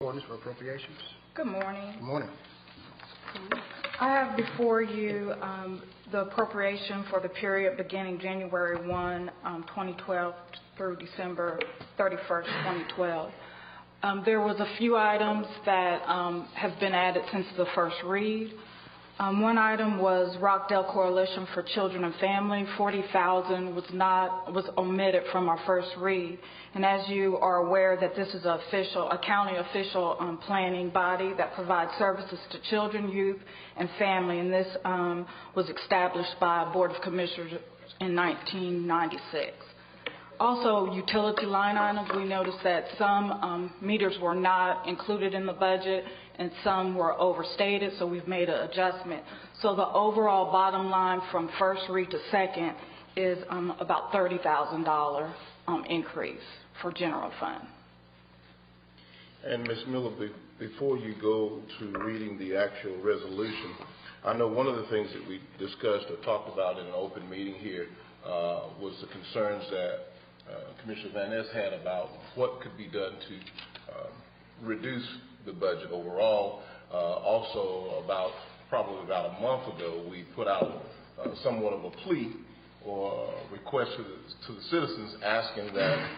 Orders for appropriations. Good morning. Good morning. I have before you the appropriation for the period beginning January 1, 2012 through December 31st, 2012. There was a few items that have been added since the first read. One item was Rockdale Coalition for Children and Family. $40,000 was omitted from our first read. And as you are aware, that this is a county official planning body that provides services to children, youth, and family. And this was established by a Board of Commissioners in 1996. Also, utility line items, we noticed that some meters were not included in the budget and some were overstated, so we've made an adjustment. So the overall bottom line from first read to second is about $30,000 increase for general fund. And Ms. Miller, before you go to reading the actual resolution, I know one of the things that we discussed or talked about in an open meeting here was the concerns that Commissioner Van Ness had about what could be done to reduce the budget overall. Also, probably about a month ago, we put out somewhat of a plea or request to the citizens asking that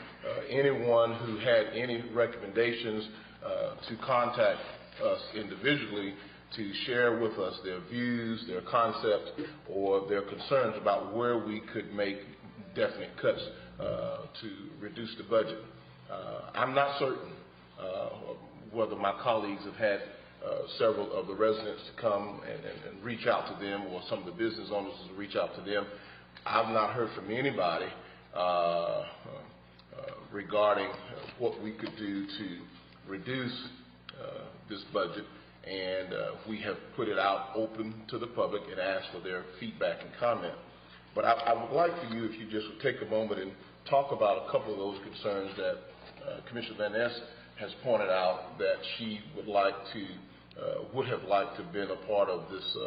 anyone who had any recommendations to contact us individually to share with us their views, their concepts, or their concerns about where we could make definite cuts to reduce the budget. I'm not certain whether my colleagues have had several of the residents to come and reach out to them, or some of the business owners to reach out to them. I've not heard from anybody regarding what we could do to reduce this budget, and we have put it out open to the public and asked for their feedback and comment. But I would like for you, if you just would take a moment and talk about a couple of those concerns that Commissioner Van Ness has pointed out that she would have liked to have been a part of this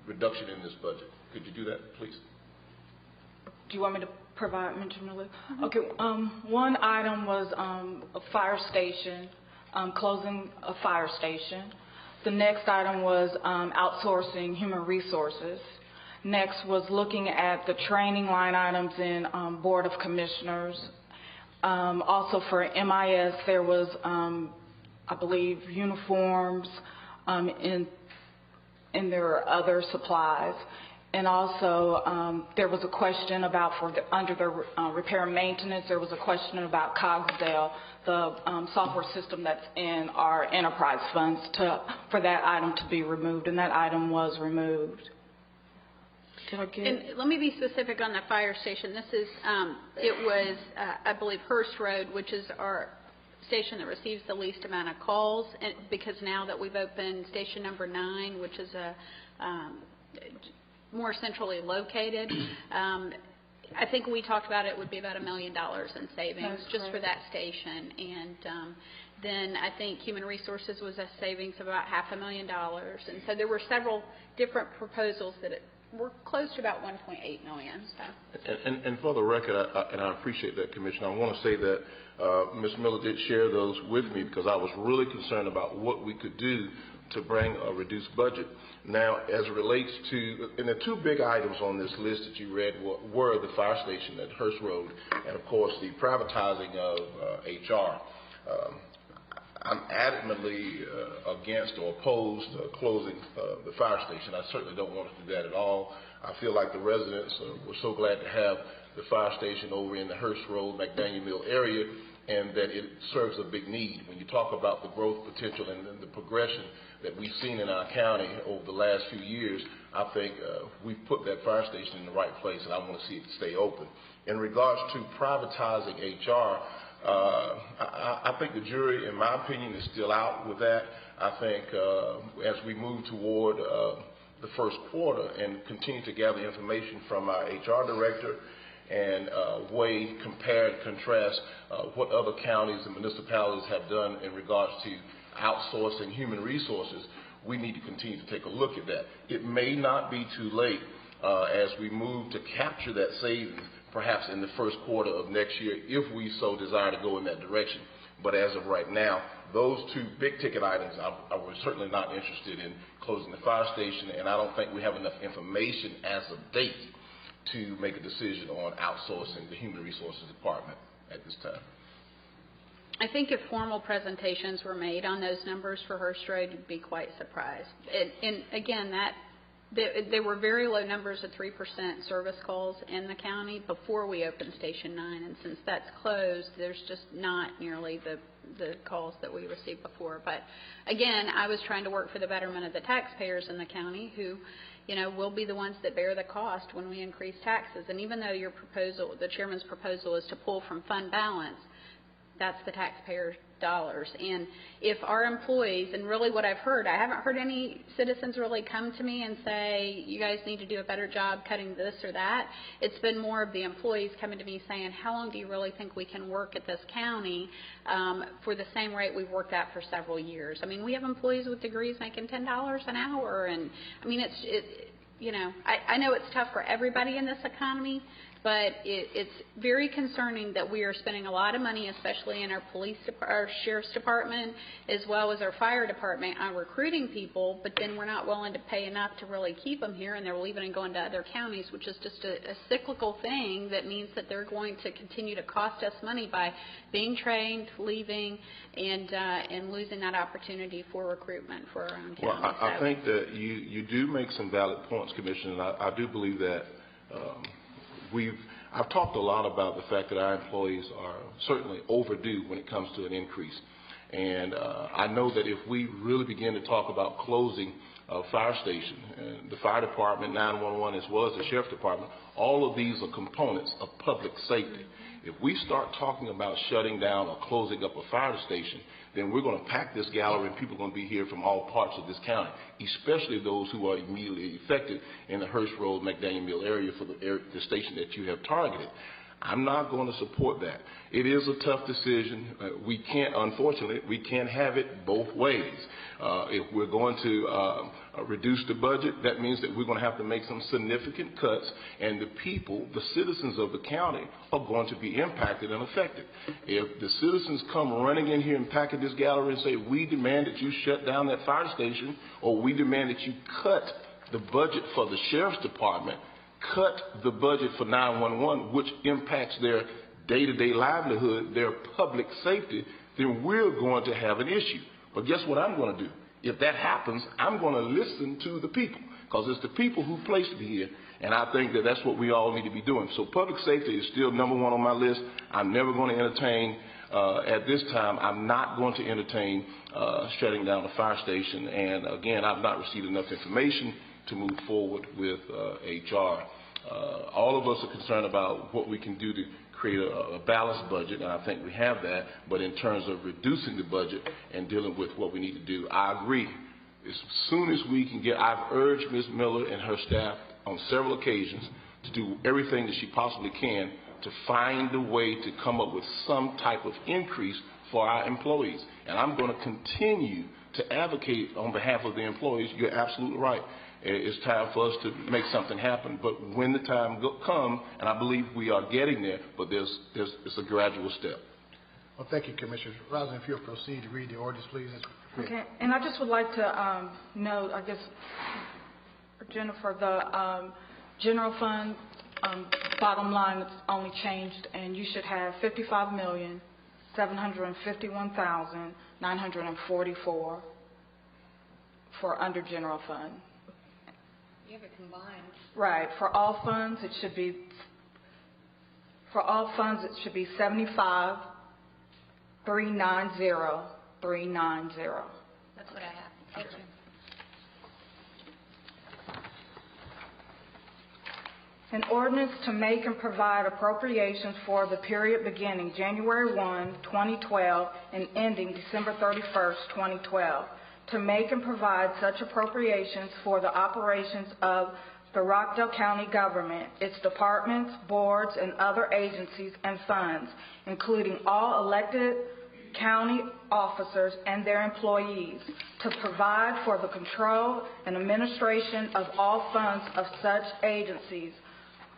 reduction in this budget. Could you do that, please? Do you want me to mention the list? Okay. One item was a fire station, closing a fire station. The next item was outsourcing human resources. Next was looking at the training line items in Board of Commissioners. Also for MIS, there was, I believe, uniforms, and there are other supplies. And also, there was a question about under the repair and maintenance, there was a question about Cogsdale, the software system that's in our enterprise funds, for that item to be removed, and that item was removed. And let me be specific on the fire station. This is, it was, I believe, Hurst Road, which is our station that receives the least amount of calls, and because now that we've opened station number 9, which is a more centrally located, I think we talked about it would be about $1 million in savings just for that station. And then I think Human Resources was a savings of about $500,000. And so there were several different proposals that we're close to about $1.8 million. So. And for the record, I appreciate that, Commissioner, I want to say that Ms. Miller did share those with me because I was really concerned about what we could do to bring a reduced budget. Now, as it relates to, and the two big items on this list that you read were the fire station at Hurst Road and, of course, the privatizing of HR. I'm adamantly against or opposed closing the fire station. I certainly don't want to do that at all. I feel like the residents were so glad to have the fire station over in the Hurst Road, McDaniel Mill area, and that it serves a big need. When you talk about the growth potential and the progression that we've seen in our county over the last few years, I think we've put that fire station in the right place, and I want to see it stay open. In regards to privatizing HR, I think the jury, in my opinion, is still out with that. I think as we move toward the first quarter and continue to gather information from our HR director and weigh, compare, and contrast what other counties and municipalities have done in regards to outsourcing human resources, we need to continue to take a look at that. It may not be too late as we move to capture that savings, perhaps in the first quarter of next year, if we so desire to go in that direction. But as of right now, those two big-ticket items, I was certainly not interested in closing the fire station, and I don't think we have enough information as of date to make a decision on outsourcing the Human Resources Department at this time. I think if formal presentations were made on those numbers for Hurst Road, you'd be quite surprised. And again, there were very low numbers of 3% service calls in the county before we opened Station 9, and since that's closed, there's just not nearly the calls that we received before. But again, I was trying to work for the betterment of the taxpayers in the county who, you know, will be the ones that bear the cost when we increase taxes. And even though your proposal, the chairman's proposal, is to pull from fund balance, that's the taxpayer dollars. And if our employees, and really what I've heard, I haven't heard any citizens really come to me and say, you guys need to do a better job cutting this or that. It's been more of the employees coming to me saying, how long do you really think we can work at this county for the same rate we've worked at for several years? I mean, we have employees with degrees making $10 an hour, and I mean, you know, I know it's tough for everybody in this economy, but it's very concerning that we are spending a lot of money, especially in our our sheriff's department, as well as our fire department, on recruiting people, but then we're not willing to pay enough to really keep them here, and they're leaving and going to other counties, which is just a cyclical thing that means that they're going to continue to cost us money by being trained, leaving, and losing that opportunity for recruitment for our own county. Well, I think that you do make some valid points, Commissioner, and I do believe that I've talked a lot about the fact that our employees are certainly overdue when it comes to an increase. And I know that if we really begin to talk about closing a fire station, the fire department, 911, as well as the sheriff's department, all of these are components of public safety. If we start talking about shutting down or closing up a fire station, then we're going to pack this gallery and people are going to be here from all parts of this county, especially those who are immediately affected in the Hurst Road, McDaniel Mill area for the station that you have targeted. I'm not going to support that. It is a tough decision. Unfortunately, we can't have it both ways. If we're going to reduce the budget, that means that we're going to have to make some significant cuts, and the people, the citizens of the county, are going to be impacted and affected. If the citizens come running in here and pack at this gallery and say, we demand that you shut down that fire station, or we demand that you cut the budget for the sheriff's department, cut the budget for 911, which impacts their day-to-day livelihood, their public safety, then we're going to have an issue. But guess what I'm going to do? If that happens, I'm going to listen to the people, because it's the people who placed me here, and I think that that's what we all need to be doing. So public safety is still number one on my list. I'm never going to entertain, at this time, I'm not going to entertain shutting down the fire station. And again, I've not received enough information to move forward with HR. All of us are concerned about what we can do to create a balanced budget, and I think we have that. But in terms of reducing the budget and dealing with what we need to do, I agree. As soon as we can I've urged Ms. Miller and her staff on several occasions to do everything that she possibly can to find a way to come up with some type of increase for our employees. And I'm going to continue to advocate on behalf of the employees. You're absolutely right. It's time for us to make something happen. But when the time comes, and I believe we are getting there, but it's a gradual step. Well, thank you, Commissioner. Rosalyn, if you'll proceed to read the orders, please. Okay, and I just would like to note, I guess, Jennifer, the general fund bottom line is only changed, and you should have $55,751,944 for under general fund. You have it combined. Right. For all funds, it should be 75,390,390. That's what I have. Thank you. An ordinance to make and provide appropriations for the period beginning January 1, 2012 and ending December 31st, 2012. To make and provide such appropriations for the operations of the Rockdale County government, its departments, boards, and other agencies and funds, including all elected county officers and their employees, to provide for the control and administration of all funds of such agencies,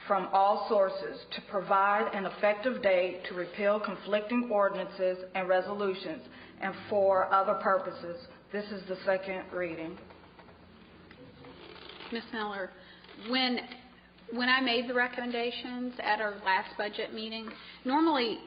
from all sources to provide an effective date to repeal conflicting ordinances and resolutions and for other purposes. This is the second reading. Ms. Miller, when I made the recommendations at our last budget meeting, normally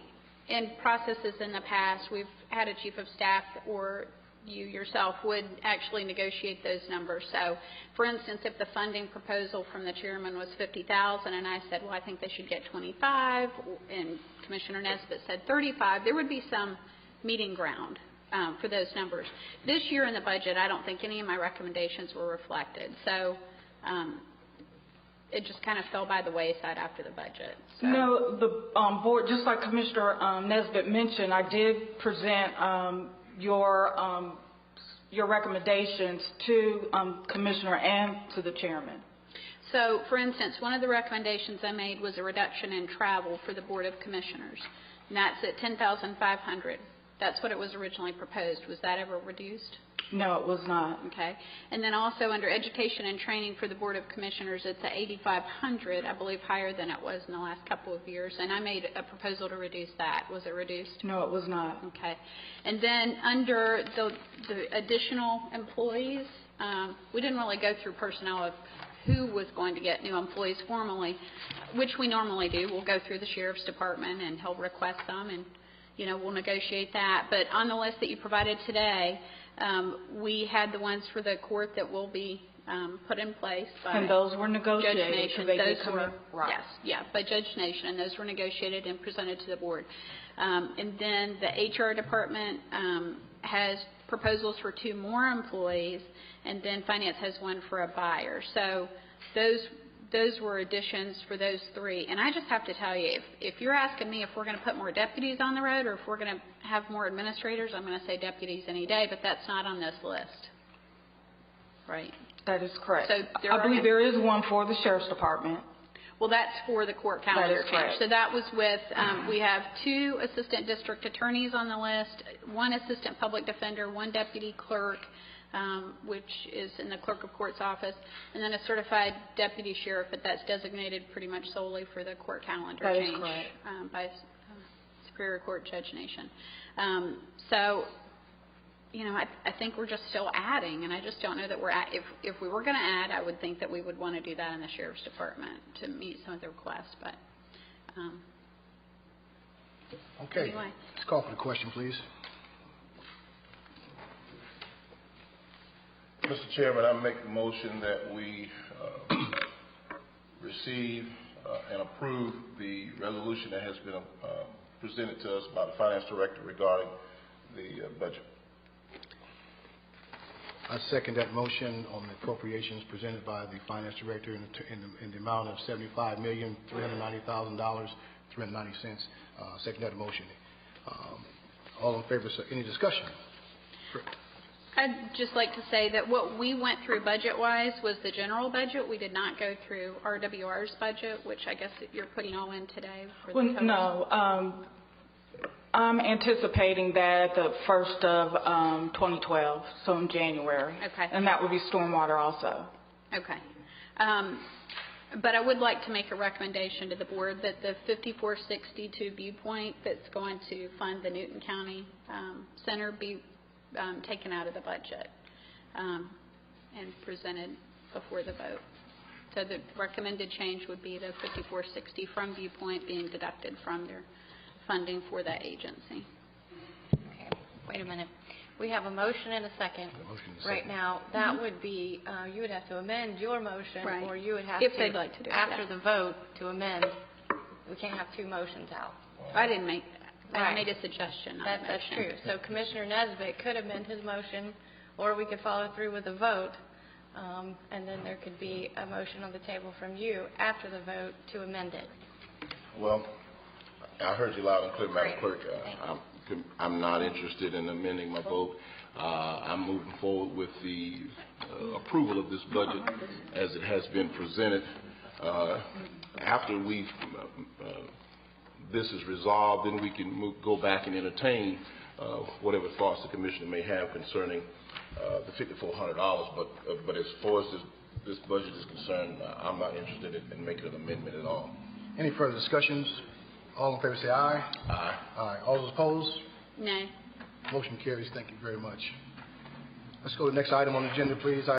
in processes in the past, we've had a chief of staff or you yourself would actually negotiate those numbers. So, for instance, if the funding proposal from the chairman was $50,000 and I said, well, I think they should get 25, and Commissioner Nesbitt said 35, there would be some meeting ground for those numbers. This year in the budget, I don't think any of my recommendations were reflected. So it just kind of fell by the wayside after the budget. So. No, the board, just like Commissioner Nesbitt mentioned, I did present your recommendations to Commissioner and to the chairman. So, for instance, one of the recommendations I made was a reduction in travel for the Board of Commissioners, and that's at $10,500. That's what it was originally proposed. Was that ever reduced? No, it was not. Okay. And then also under education and training for the Board of Commissioners, it's at $8,500, I believe higher than it was in the last couple of years. And I made a proposal to reduce that. Was it reduced? No, it was not. Okay. And then under the additional employees, we didn't really go through personnel of who was going to get new employees formally, which we normally do. We'll go through the Sheriff's Department and he'll request them and, you know, we'll negotiate that. But on the list that you provided today, we had the ones for the court that will be put in place by and those were negotiated. Judge Nation. Those were right. Yes, yeah, by Judge Nation, and those were negotiated and presented to the board. And then the HR department has proposals for 2 more employees, and then finance has one for a buyer. So those were additions for those 3. And I just have to tell you, if you're asking me if we're going to put more deputies on the road or if we're going to have more administrators, I'm going to say deputies any day, but that's not on this list. Right? That is correct. So I believe there is one for the Sheriff's Department. Well, that's for the court calendar change. Correct. So that was with, we have 2 assistant district attorneys on the list, 1 assistant public defender, 1 deputy clerk, which is in the clerk of court's office, and then a certified deputy sheriff, but that's designated pretty much solely for the court calendar change by Superior Court Judge Nation. So, you know, I think we're just still adding, and I just don't know that we're at, if we were going to add, I would think that we would want to do that in the Sheriff's Department to meet some of the requests, but Okay. Anyway. Let's call for the question, please. Mr. Chairman, I make the motion that we receive and approve the resolution that has been presented to us by the Finance Director regarding the budget. I second that motion on the appropriations presented by the Finance Director in the amount of $75,390,000, 390 cents. Second that motion. All in favor, so any discussion? I'd just like to say that what we went through budget-wise was the general budget. We did not go through RWR's budget, which I guess you're putting all in today. For the total. No. I'm anticipating that the first of 2012, so in January. Okay. And that would be stormwater also. Okay. But I would like to make a recommendation to the board that the 5462 viewpoint that's going to fund the Newton County Center be taken out of the budget and presented before the vote. So the recommended change would be the 5460 from viewpoint being deducted from their funding for that agency. Okay, wait a minute. We have a motion and a second. Right now, that would be, you would have to amend your motion, Right. Or you would have If to, they'd like to do it, after yeah. the vote, to amend. We can't have 2 motions out. I didn't make, I Right. made a suggestion, not a That's motion. true. So Commissioner Nesbitt could amend his motion, or we could follow through with a vote, and then there could be a motion on the table from you after the vote to amend it. Well, I heard you loud and clear, Madam Great. Clerk. Thank I'm not interested in amending my vote. I'm moving forward with the approval of this budget as it has been presented. After this is resolved, then we can go back and entertain whatever thoughts the Commissioner may have concerning the $5,400. But as far as this budget is concerned, I'm not interested in making an amendment at all. Any further discussions? All in favor say aye. Aye. Aye. All those opposed? No. Motion carries. Thank you very much. Let's go to the next item on the agenda, please.